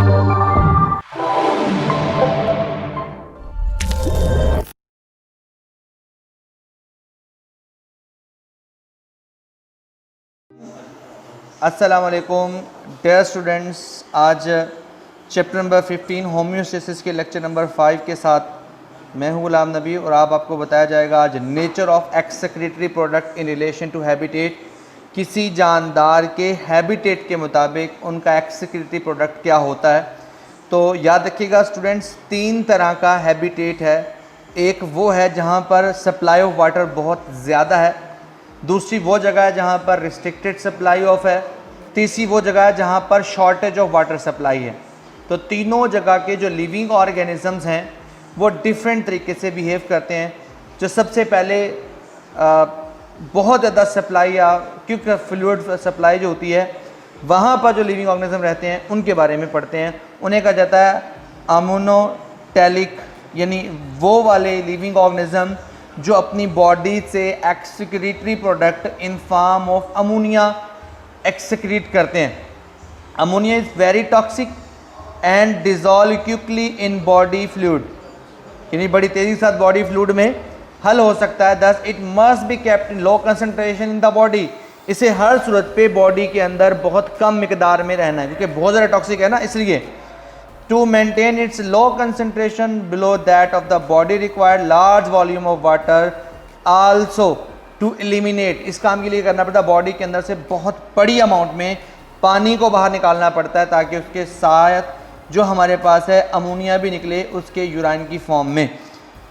अस्सलाम वालेकुम dear students, आज चैप्टर नंबर 15 होम्योस्टेसिस के लेक्चर नंबर 5 के साथ मैं हूं गुलाम नबी और आपको बताया जाएगा आज nature of excretory product in relation to habitat. किसी जानदार के हैबिटेट के मुताबिक उनका एक्सक्रीटरी प्रोडक्ट क्या होता है। तो याद रखिएगा स्टूडेंट्स, 3 तरह का हैबिटेट है। एक वो है जहाँ पर सप्लाई ऑफ वाटर बहुत ज़्यादा है, दूसरी वो जगह है जहाँ पर रिस्ट्रिक्टेड सप्लाई ऑफ है, तीसरी वो जगह है जहाँ पर शॉर्टेज ऑफ वाटर सप्लाई है। तो तीनों जगह के जो लिविंग ऑर्गेनिजम्स हैं वो डिफरेंट तरीके से बिहेव करते हैं। जो सबसे पहले बहुत ज़्यादा सप्लाई या क्योंकि फ्लूइड सप्लाई जो होती है वहाँ पर जो लिविंग ऑर्गेनिज्म रहते हैं उनके बारे में पढ़ते हैं। उन्हें कहा जाता है अमोनोटेलिक, यानी वो वाले लिविंग ऑर्गेनिज्म जो अपनी बॉडी से excretory product in form of ammonia excrete करते हैं। Ammonia is very toxic and dissolve quickly in body fluid, यानी बड़ी तेज़ी के साथ बॉडी फ्लूइड में हल हो सकता है। Thus it must be kept in low concentration in the body. इसे हर सूरत पे बॉडी के अंदर बहुत कम मिकदार में रहना है क्योंकि बहुत ज़्यादा टॉक्सिक है ना, इसलिए to maintain its low concentration below that of the body required large volume of water also to eliminate. इस काम के लिए करना पड़ता है, बॉडी के अंदर से बहुत बड़ी अमाउंट में पानी को बाहर निकालना पड़ता है ताकि उसके साथ जो हमारे पास है अमोनिया भी निकले उसके यूराइन की फॉर्म में।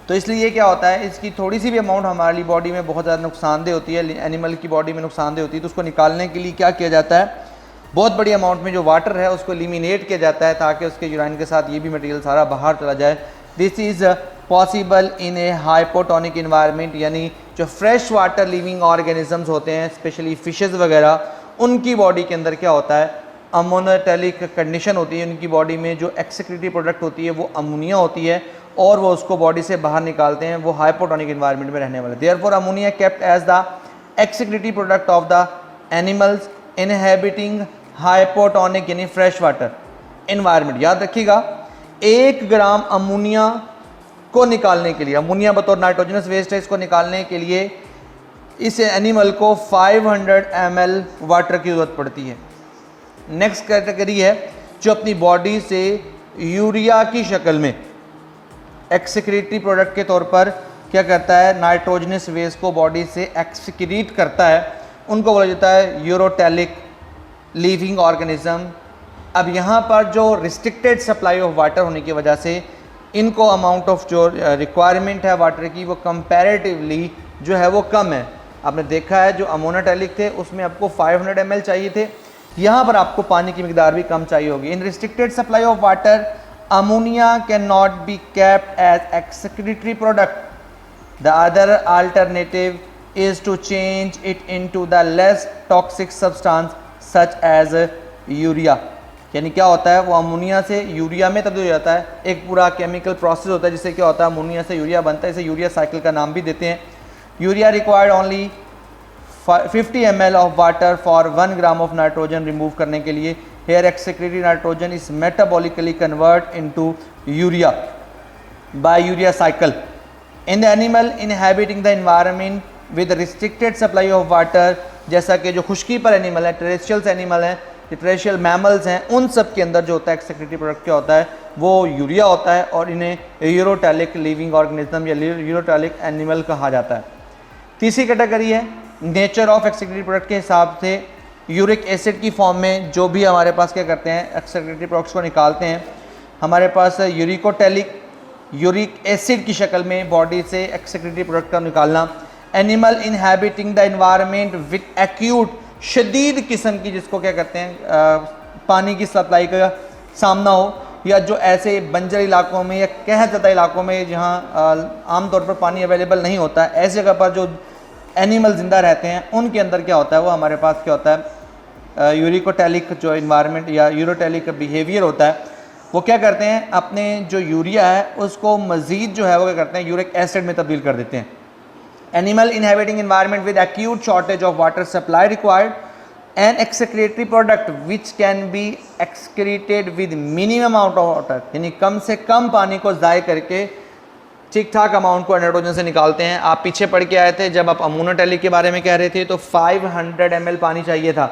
तो इसलिए ये क्या होता है, इसकी थोड़ी सी भी अमाउंट हमारी बॉडी में बहुत ज़्यादा नुकसानदेह होती है, एनिमल की बॉडी में नुकसानदेह होती है। तो उसको निकालने के लिए क्या किया जाता है, बहुत बड़ी अमाउंट में जो वाटर है उसको एलिमिनेट किया जाता है ताकि उसके यूराइन के साथ ये भी मटेरियल सारा बाहर चला जाए। This is possible in A hypotonic environment, यानी जो फ्रेश वाटर लिविंग ऑर्गेनिजम्स होते हैं स्पेशली फिशेज़ वगैरह, उनकी बॉडी के अंदर क्या होता है, अमोनोटेलिक कंडीशन होती है। उनकी बॉडी में जो एक्सक्रीटरी प्रोडक्ट होती है वो अमोनिया होती है और वो उसको बॉडी से बाहर निकालते हैं, वो हाइपोटोनिक इन्वायरमेंट में रहने वाले। Therefore ammonia kept as the excretory product of the animals inhabiting hypotonic यानी फ्रेश वाटर इन्वायरमेंट। याद रखिएगा, 1 ग्राम अमोनिया को निकालने के लिए, अमोनिया बतौर नाइट्रोजनस वेस्ट है, इसको निकालने के लिए इस एनिमल को 500 ml वाटर की ज़रूरत पड़ती है। नेक्स्ट कैटेगरी है जो अपनी बॉडी से यूरिया की शक्ल में एक्सक्रीटरी प्रोडक्ट के तौर पर क्या करता है, नाइट्रोजनस वेस्ट को बॉडी से एक्सक्रीट करता है, उनको बोला जाता है यूरोटेलिक लिविंग ऑर्गेनिज्म। अब यहाँ पर जो रिस्ट्रिक्टेड सप्लाई ऑफ वाटर होने की वजह से इनको अमाउंट ऑफ जो रिक्वायरमेंट है वाटर की वो कंपैरेटिवली जो है वो कम है। आपने देखा है जो अमोनोटेलिक थे उसमें आपको 500 ml चाहिए थे, यहाँ पर आपको पानी की मिकदार भी कम चाहिए होगी। In restricted supply of water ammonia can not be kept as excretory product. The other alternative is to change it into the less toxic substance such as urea. यानी क्या होता है, वो अमोनिया से यूरिया में तब्दील हो जाता है। एक पूरा केमिकल प्रोसेस होता है जिससे क्या होता है, अमोनिया से यूरिया बनता है। इसे यूरिया साइकिल का नाम भी देते हैं। Urea required only 50 ml of water for 1 gram of nitrogen remove करने के लिए। Here excretory nitrogen is metabolically convert into urea by urea cycle in the animal inhabiting the environment with restricted supply of water. जैसा कि जो खुश्की पर animal है, terrestrials animal हैं, टेरेस्ट्रियल मैमल्स हैं, उन सब के अंदर जो होता है एक्सक्रीटरी प्रोडक्ट क्या होता है, वो यूरिया होता है और इन्हें यूरोटेलिक लिविंग ऑर्गेनिज्म या यूरोटेलिक एनिमल कहा जाता है। तीसरी कैटेगरी है नेचर ऑफ एक्सक्रीटरी प्रोडक्ट के हिसाब से यूरिक एसिड की फॉर्म में जो भी हमारे पास क्या करते हैं, एक्सक्रीटरी प्रोडक्ट्स को निकालते हैं। हमारे पास यूरिकोटेलिक, यूरिक एसिड की शक्ल में बॉडी से एक्सक्रीटरी प्रोडक्ट का निकालना। Animal inhabiting the environment with acute, शदीद किस्म की, जिसको क्या करते हैं, पानी की सप्लाई का सामना हो, या जो ऐसे बंजर इलाकों में या कह ज़्यादा इलाकों में जहाँ आमतौर पर पानी अवेलेबल नहीं होता, ऐसी जगह पर जो एनिमल ज़िंदा रहते हैं उनके अंदर क्या होता है, वो हमारे पास क्या होता है, यूरिकोटेलिक जो इन्वायरमेंट या यूरोटेलिक बिहेवियर होता है। वो क्या करते हैं, अपने जो यूरिया है उसको मज़ीद जो है वो क्या करते हैं, यूरिक एसिड में तब्दील कर देते हैं। Animal inhabiting environment with acute shortage of water supply required an excretory product which can be excreted with minimum amount of water, यानी कम से कम पानी को ज़ाय करके ठीक ठाक अमाउंट को नाइट्रोजन से निकालते हैं। आप पीछे पढ़ के आए थे जब आप अमोनोटैलिक के बारे में कह रहे थे तो 500 ml पानी चाहिए था।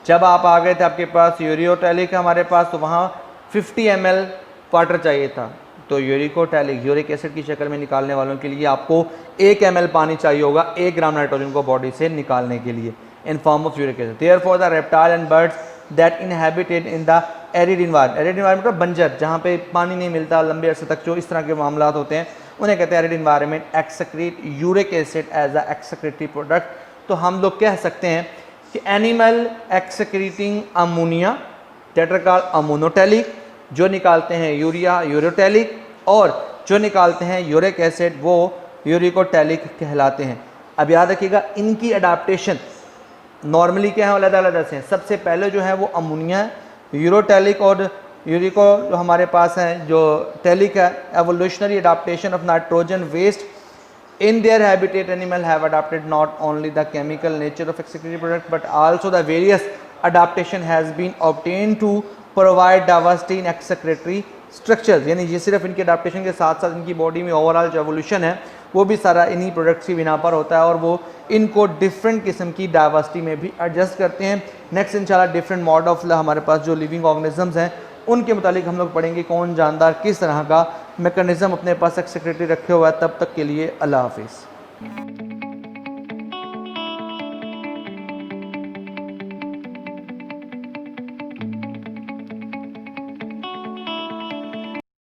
जब आप आ गए थे आपके पास यूरियोटैलिक हमारे पास, तो वहाँ 50 ml वाटर चाहिए था। तो यूरिकोटैलिक यूरिक एसिड की शक्ल में निकालने वालों के लिए आपको 1 ml पानी चाहिए होगा 1 ग्राम नाइट्रोजन को बॉडी से निकालने के लिए in form of uric acid. Therefore the reptile and birds that inhabited in the arid environment, arid environment मतलब बंजर, जहाँ पे पानी नहीं मिलता लंबे अरसे तक, जो इस तरह के मामला होते हैं उन्हें कहते हैं arid environment, excrete uric acid as a excretory product. तो हम लोग कह सकते हैं कि animal excreting ammonia that are called ammonotelic, जो निकालते हैं यूरिया यूरोटैलिक, और जो निकालते हैं यूरिक एसिड वो यूरिकोटैलिक कहलाते हैं। अब याद रखिएगा इनकी अडाप्टेशन नॉर्मली क्या है, अलग-अलग से हैं। सबसे पहले जो है वो अमोनिया है, यूरोटैलिक और यूरिको जो हमारे पास है जो टैलिक है। Evolutionary adaptation of nitrogen waste in their habitat animal have adopted not only the chemical nature of excretory product but also the various adaptation has been obtained to provide diversity in excretory structures, यानी ये सिर्फ इनके adaptation के साथ साथ इनकी body में overall जो एवोल्यूशन है वो भी सारा इन्हीं प्रोडक्ट्स की बिना पर होता है और वो इनको डिफरेंट किस्म की डाइवर्सिटी में भी एडजस्ट करते हैं। नेक्स्ट इंशाल्लाह डिफरेंट मॉड ऑफ हमारे पास जो लिविंग ऑर्गेनिजम्स हैं उनके मुतालिक हम लोग पढ़ेंगे कौन जानदार किस तरह का मैकेनिज्म अपने पास एक्सक्रीटरी रखे हुआ है। तब तक के लिए अल्लाह हाफिज़।